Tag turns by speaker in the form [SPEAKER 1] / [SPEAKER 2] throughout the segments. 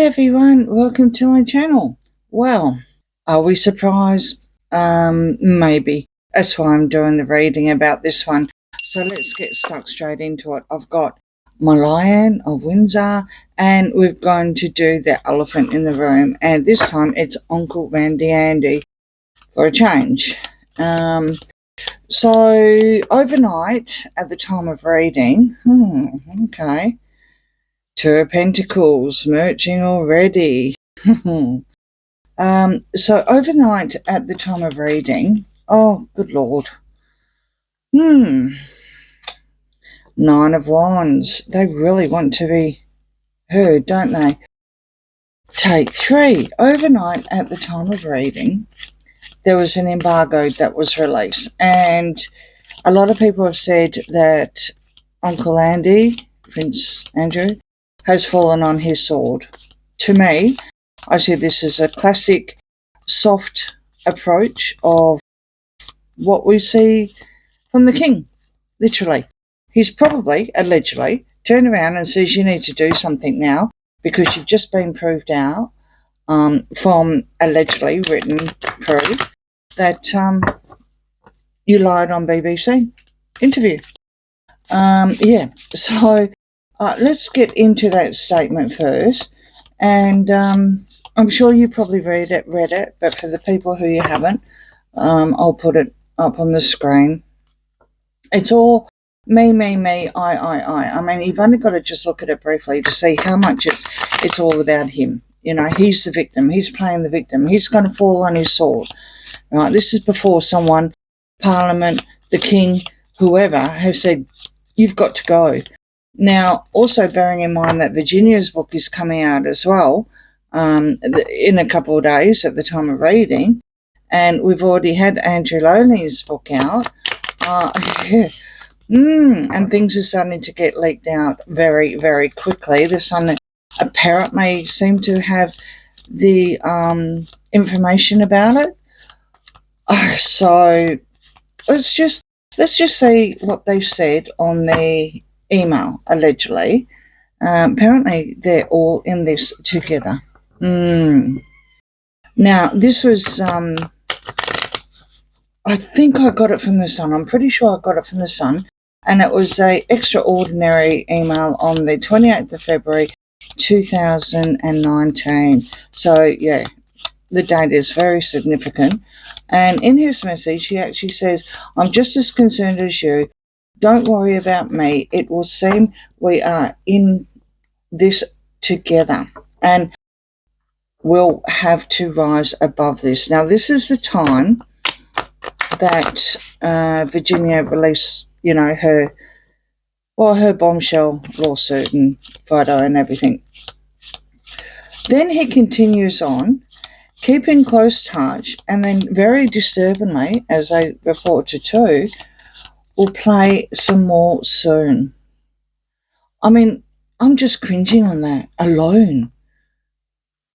[SPEAKER 1] everyone, welcome to my channel. Well, are we surprised? Maybe. That's why I'm doing the reading about this one. So let's get stuck straight into it. I've got my Lion of Windsor, and we're going to do the elephant in the room, and this time it's Uncle Randy Andy for a change. So overnight at the time of reading, okay, Two of Pentacles merging already. So overnight at the time of reading, oh good Lord, Nine of Wands. They really want to be heard, don't they? Take three. Overnight at the time of reading, there was an embargo that was released, and a lot of people have said that Uncle Andy, Prince Andrew, has fallen on his sword. To me, I see this as a classic soft approach of what we see from the king, literally. He's probably, allegedly, turned around and says, you need to do something now because you've just been proved out from allegedly written proof that you lied on BBC interview. So let's get into that statement first. And I'm sure you probably read it, but for the people who you haven't, I'll put it up on the screen. It's all me, I. I mean, you've only got to just look at it briefly to see how much it's all about him. You know, he's the victim. He's playing the victim. He's going to fall on his sword. Right? This is before someone, Parliament, the King, whoever, has said, you've got to go. Now, also bearing in mind that Virginia's book is coming out as well in a couple of days at the time of reading, and we've already had Andrew Lowley's book out, and things are starting to get leaked out very, very quickly. The Sun apparently seem to have the information about it. So let's just see what they've said on the email, allegedly. Apparently they're all in this together. Now this was I think I got it from the Sun. I'm pretty sure I got it from the Sun, and it was a extraordinary email on the 28th of February 2019. So yeah, the date is very significant. And in his message he actually says, I'm just as concerned as you. Don't worry about me. It will seem we are in this together, and we'll have to rise above this. Now, this is the time that Virginia released, you know, her bombshell lawsuit and photo and everything. Then he continues on, keep in close touch, and then very disturbingly, as they reported too, we'll play some more soon. I mean, I'm just cringing on that alone.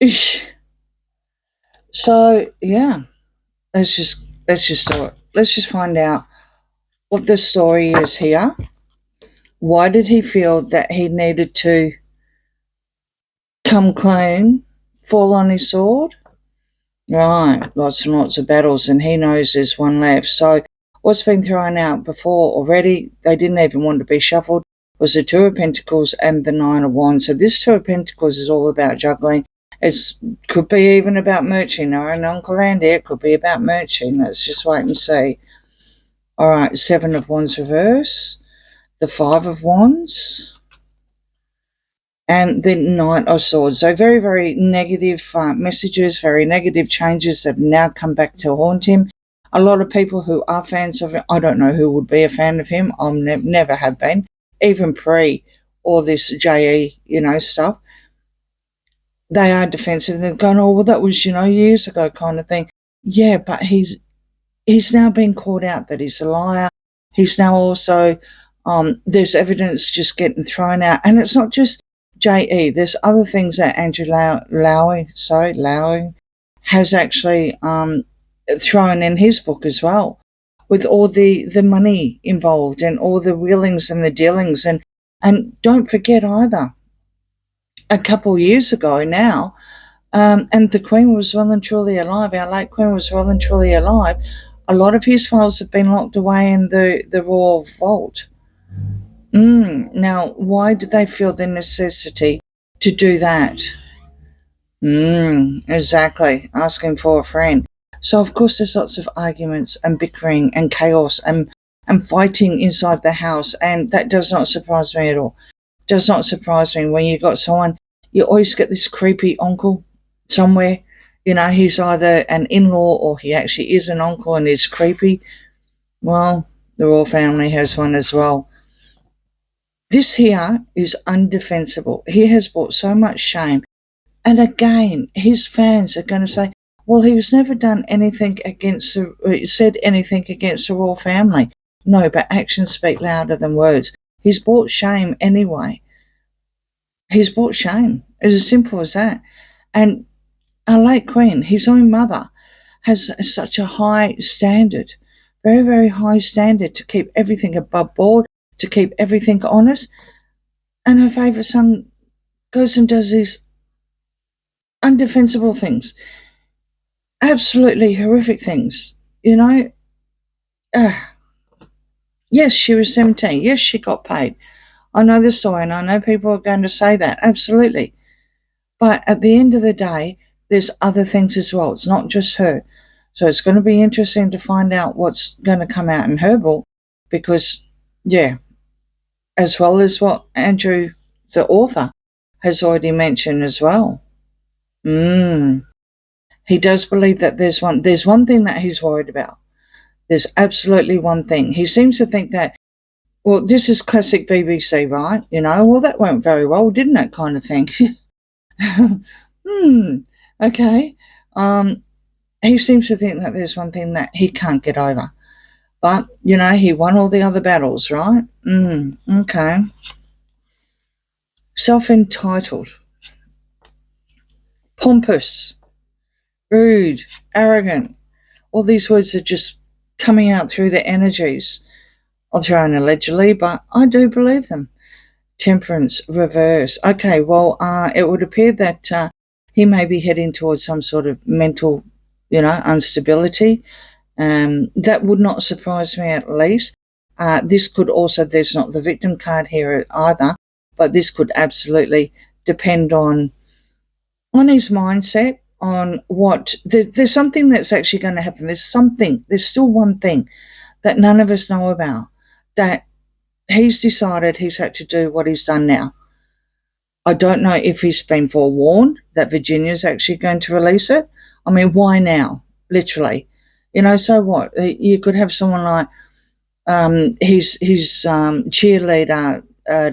[SPEAKER 1] Ish. So yeah, let's just do it. Let's just find out what the story is here. Why did he feel that he needed to come clean, fall on his sword? Right, lots and lots of battles, and he knows there's one left. So what's been thrown out before already, they didn't even want to be shuffled, was the Two of Pentacles and the Nine of Wands. So this Two of Pentacles is all about juggling. It could be even about merching, or an Uncle Andy, it could be about merching. Let's just wait and see. All right, Seven of Wands reverse, the Five of Wands, and the Knight of Swords. So very, very negative messages, very negative changes that have now come back to haunt him. A lot of people who are fans of him, I don't know who would be a fan of him. I never have been, even pre all this JE, you know, stuff. They are defensive. They're going, oh, well, that was, you know, years ago kind of thing. Yeah, but he's now been called out that he's a liar. He's now also, there's evidence just getting thrown out. And it's not just JE. There's other things that Andrew Lowry has actually thrown in his book as well, with all the money involved and all the wheelings and the dealings. And don't forget either, a couple of years ago now, and the Queen was well and truly alive. Our late Queen was well and truly alive. A lot of his files have been locked away in the royal vault. Now, why do they feel the necessity to do that? Exactly. Asking for a friend. So, of course, there's lots of arguments and bickering and chaos and fighting inside the house, and that does not surprise me at all. Does not surprise me when you got someone, you always get this creepy uncle somewhere. He's either an in-law or he actually is an uncle and is creepy. Well, the royal family has one as well. This here is undefensible. He has brought so much shame. And again, his fans are going to say, well, he's never done anything said anything against the royal family. No, but actions speak louder than words. He's brought shame anyway. He's brought shame. It's as simple as that. And our late Queen, his own mother, has such a high standard, very, very high standard to keep everything above board, to keep everything honest. And her favourite son goes and does these undefensible things, absolutely horrific things, Yes, she was 17. Yes, she got paid. I know the story, and I know people are going to say that, absolutely. But at the end of the day, there's other things as well. It's not just her. So it's going to be interesting to find out what's going to come out in her book, because, yeah, as well as what Andrew, the author, has already mentioned as well. He does believe that there's one thing that he's worried about. There's absolutely one thing. He seems to think that, well, this is classic BBC, right? Well, that went very well, didn't it, kind of thing. Okay. He seems to think that there's one thing that he can't get over. But, he won all the other battles, right? Okay. Self-entitled. Pompous. Rude. Arrogant. All these words are just coming out through the energies. I'll throw in allegedly, but I do believe them. Temperance, reverse. Okay, well, it would appear that he may be heading towards some sort of mental, instability. That would not surprise me at least. This could also, there's not the victim card here either, but this could absolutely depend on his mindset, on what, there's something that's actually going to happen. There's still one thing that none of us know about, that he's decided he's had to do what he's done now. I don't know if he's been forewarned that Virginia's actually going to release it. I mean, why now? Literally. So what? You could have someone like his cheerleader,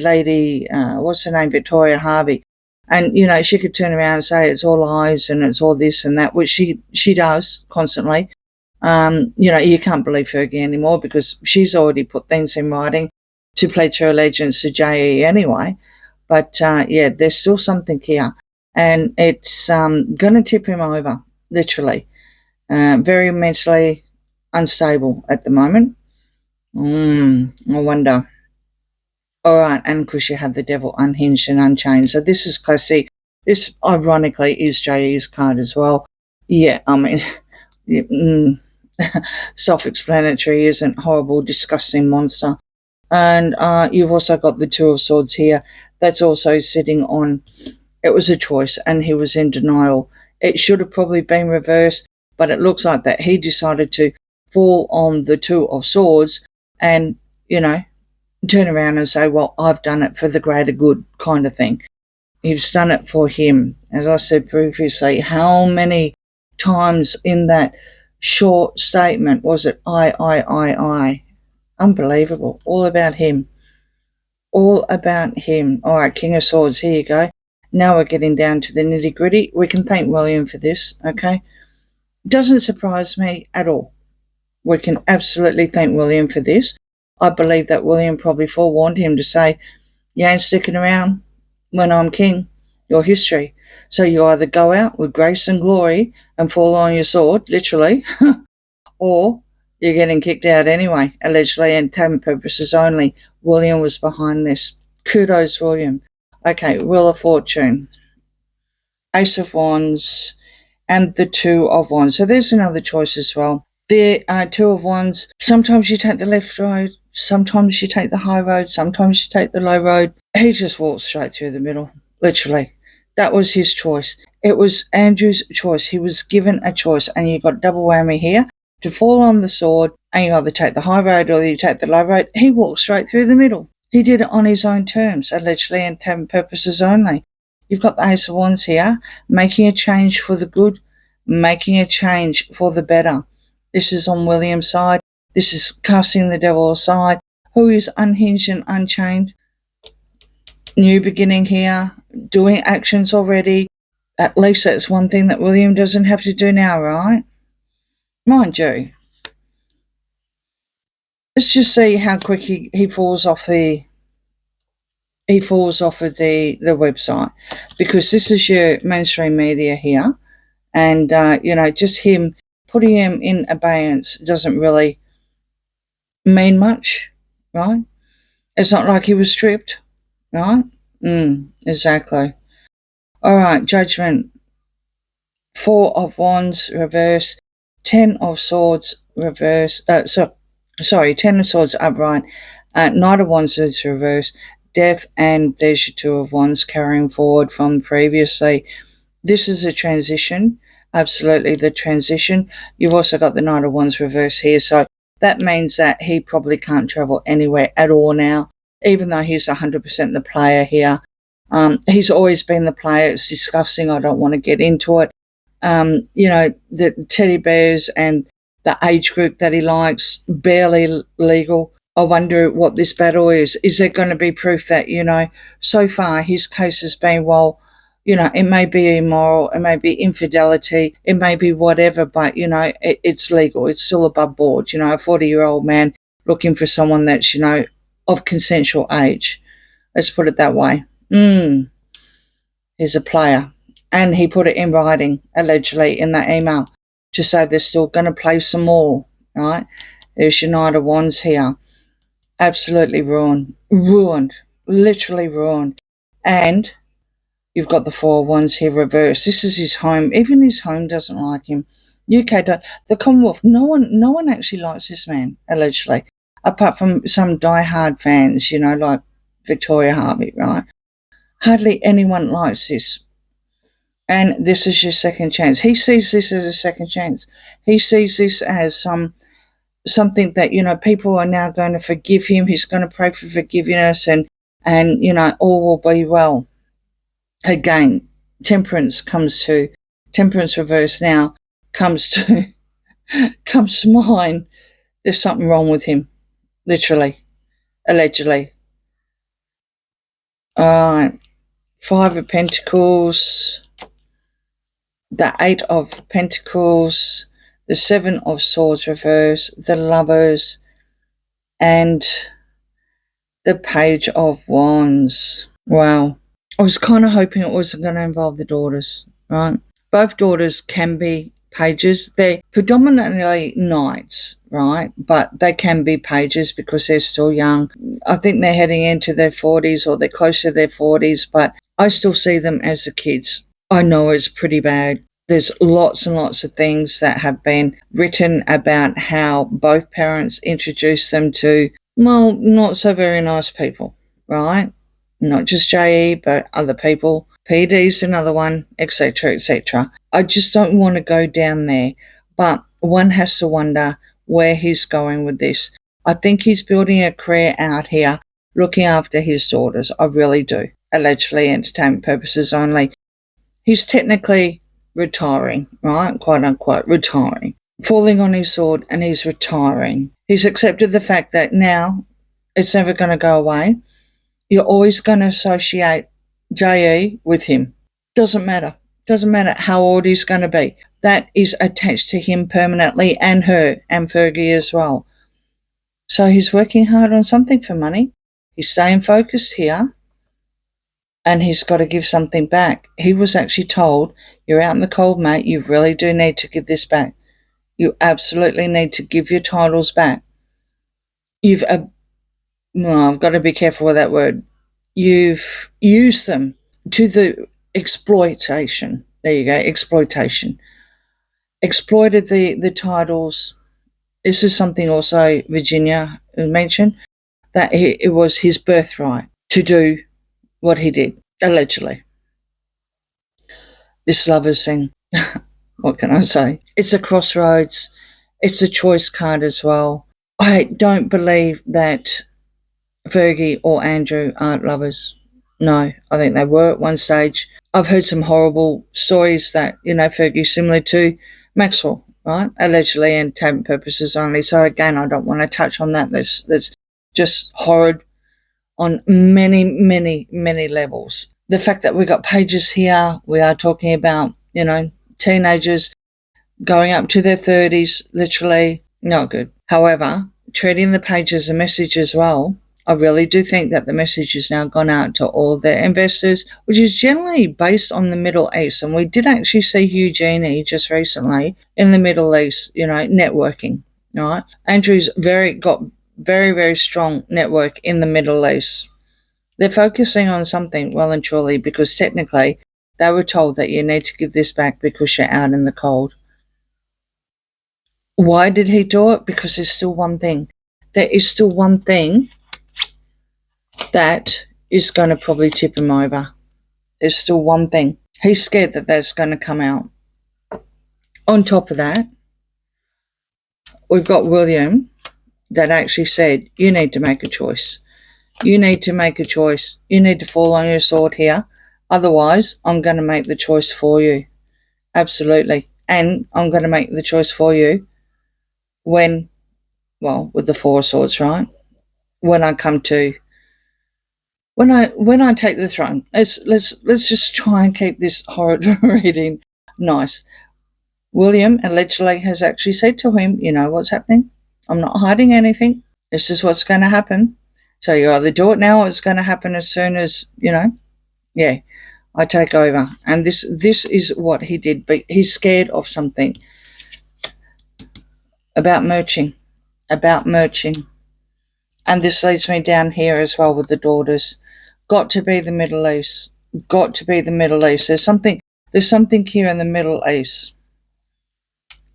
[SPEAKER 1] lady, what's her name, Victoria Harvey. And, she could turn around and say it's all lies and it's all this and that, which she does constantly. You can't believe Fergie anymore because she's already put things in writing to pledge her allegiance to JE anyway. But, there's still something here. And it's going to tip him over, literally. Very mentally unstable at the moment. I wonder. All right, and of course you have the devil unhinged and unchained. So this is classic. This, ironically, is JE's card as well. Yeah, I mean, self-explanatory, isn't horrible, disgusting monster. And you've also got the Two of Swords here. That's also sitting on, it was a choice, and he was in denial. It should have probably been reversed, but it looks like that he decided to fall on the Two of Swords and, turn around and say, well, I've done it for the greater good kind of thing. He's done it for him. As I said previously, how many times in that short statement was it I? Unbelievable. All about him. All about him. All right, King of Swords, here you go. Now we're getting down to the nitty-gritty. We can thank William for this, okay? Doesn't surprise me at all. We can absolutely thank William for this. I believe that William probably forewarned him to say, you ain't sticking around when I'm king. Your history. So you either go out with grace and glory and fall on your sword, literally, or you're getting kicked out anyway, allegedly, and entertainment purposes only. William was behind this. Kudos, William. Okay, Wheel of Fortune, Ace of Wands, and the Two of Wands. So there's another choice as well. The Two of Wands, sometimes you take the left road, sometimes you take the high road, sometimes you take the low road. He just walked straight through the middle, literally. That was his choice. It was Andrew's choice. He was given a choice, and you got double whammy here to fall on the sword, and you either take the high road or you take the low road. He walked straight through the middle. He did it on his own terms, allegedly, and having purposes only. You've got the Ace of Wands here, making a change for the good, making a change for the better. This is on William's side. This is casting the devil aside, who is unhinged and unchained. New beginning here, doing actions already. At least that's one thing that William doesn't have to do now, right? Mind you, let's just see how quick he falls off the website, because this is your mainstream media here, and just him putting him in abeyance doesn't really mean much, right? It's not like he was stripped, right? Exactly. All right, Judgment. Four of Wands reverse, 10 of Swords reverse. 10 of Swords upright, Knight of Wands is reverse, Death, and there's your Two of Wands carrying forward from previously. This is a transition, absolutely the transition. You've also got the Knight of Wands reverse here, so that means that he probably can't travel anywhere at all now, even though he's 100% the player here. He's always been the player. It's disgusting. I don't want to get into it. The teddy bears and the age group that he likes, barely legal. I wonder what this battle is. Is there going to be proof that, so far his case has been, it may be immoral, it may be infidelity, it may be whatever, but, it's legal. It's still above board, a 40-year-old man looking for someone that's, of consensual age. Let's put it that way. He's a player. And he put it in writing, allegedly, in that email, to say they're still going to play some more, right? There's your Knight of Wands here. Absolutely ruined, literally ruined. And you've got the Four of Wands here reversed. This is his home. Even his home doesn't like him. The Commonwealth, no one actually likes this man, allegedly, apart from some diehard fans, like Victoria Harvey, right? Hardly anyone likes this. And this is your second chance. He sees this as a second chance. He sees this as something that, people are now going to forgive him. He's going to pray for forgiveness and all will be well. Again, temperance reverse now comes to mind. There's something wrong with him, literally, allegedly. All right, Five of Pentacles, the Eight of Pentacles, the Seven of Swords reverse, the Lovers, and the Page of Wands. Wow. I was kind of hoping it wasn't going to involve the daughters, right? Both daughters can be pages. They're predominantly knights, right? But they can be pages because they're still young. I think they're heading into their 40s or they're close to their 40s, but I still see them as the kids. I know it's pretty bad. There's lots and lots of things that have been written about how both parents introduced them to, not so very nice people, right? Not just JE, but other people. PD's another one, etc., etc. I just don't want to go down there, but one has to wonder where he's going with this. I think he's building a career out here, looking after his daughters. I really do. Allegedly, entertainment purposes only. He's technically retiring, right? Quote unquote, retiring. Falling on his sword, and he's retiring. He's accepted the fact that now it's never going to go away. You're always going to associate JE with him. Doesn't matter. Doesn't matter how old he's going to be. That is attached to him permanently, and her, and Fergie as well. So he's working hard on something for money. He's staying focused here. And he's got to give something back. He was actually told, you're out in the cold, mate. You really do need to give this back. You absolutely need to give your titles back. I've got to be careful with that word. you've used them to the exploitation. There you go, exploitation. Exploited the titles. This is something also Virginia mentioned, that it was his birthright to do what he did, allegedly. This lovers thing, what can I say? It's a crossroads. It's a choice card as well. I don't believe that Fergie or Andrew aren't lovers. No, I think they were at one stage. I've heard some horrible stories that, Fergie's similar to Maxwell, right? Allegedly, and tabloid purposes only. So again, I don't want to touch on that. That's just horrid on many, many, many levels. The fact that we got pages here, we are talking about, teenagers going up to their 30s, literally, not good. However, treating the page as a message as well, I really do think that the message has now gone out to all the investors, which is generally based on the Middle East. And we did actually see Eugenie just recently in the Middle East, networking, right? Andrew's got very, very strong network in the Middle East. They're focusing on something well and truly because technically they were told that you need to give this back because you're out in the cold. Why did he do it? Because there's still one thing. There is still one thing that is going to probably tip him over. There's still one thing. He's scared that that's going to come out. On top of that, we've got William that actually said, you need to make a choice. You need to make a choice. You need to fall on your sword here. Otherwise, I'm going to make the choice for you. Absolutely. And I'm going to make the choice for you with the Four of Swords, right? When I take the throne. Let's just try and keep this horrid reading nice. William allegedly has actually said to him, you know what's happening? I'm not hiding anything. This is what's going to happen. So you either do it now or it's going to happen as soon as, I take over. And this is what he did. But he's scared of something. About merching. And this leads me down here as well with the daughters. Got to be the Middle East. There's something here in the Middle East.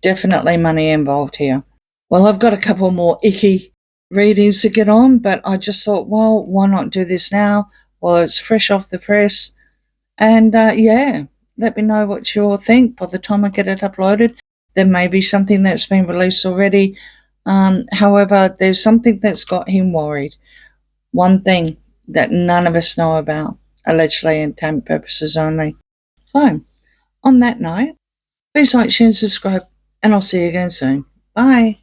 [SPEAKER 1] Definitely money involved here. Well, I've got a couple more icky readings to get on, but I just thought, well, why not do this now? Well, it's fresh off the press. And let me know what you all think. By the time I get it uploaded, there may be something that's been released already. However, there's something that's got him worried. One thing that none of us know about, allegedly entertainment purposes only. So, on that note, please like, share and subscribe, and I'll see you again soon. Bye.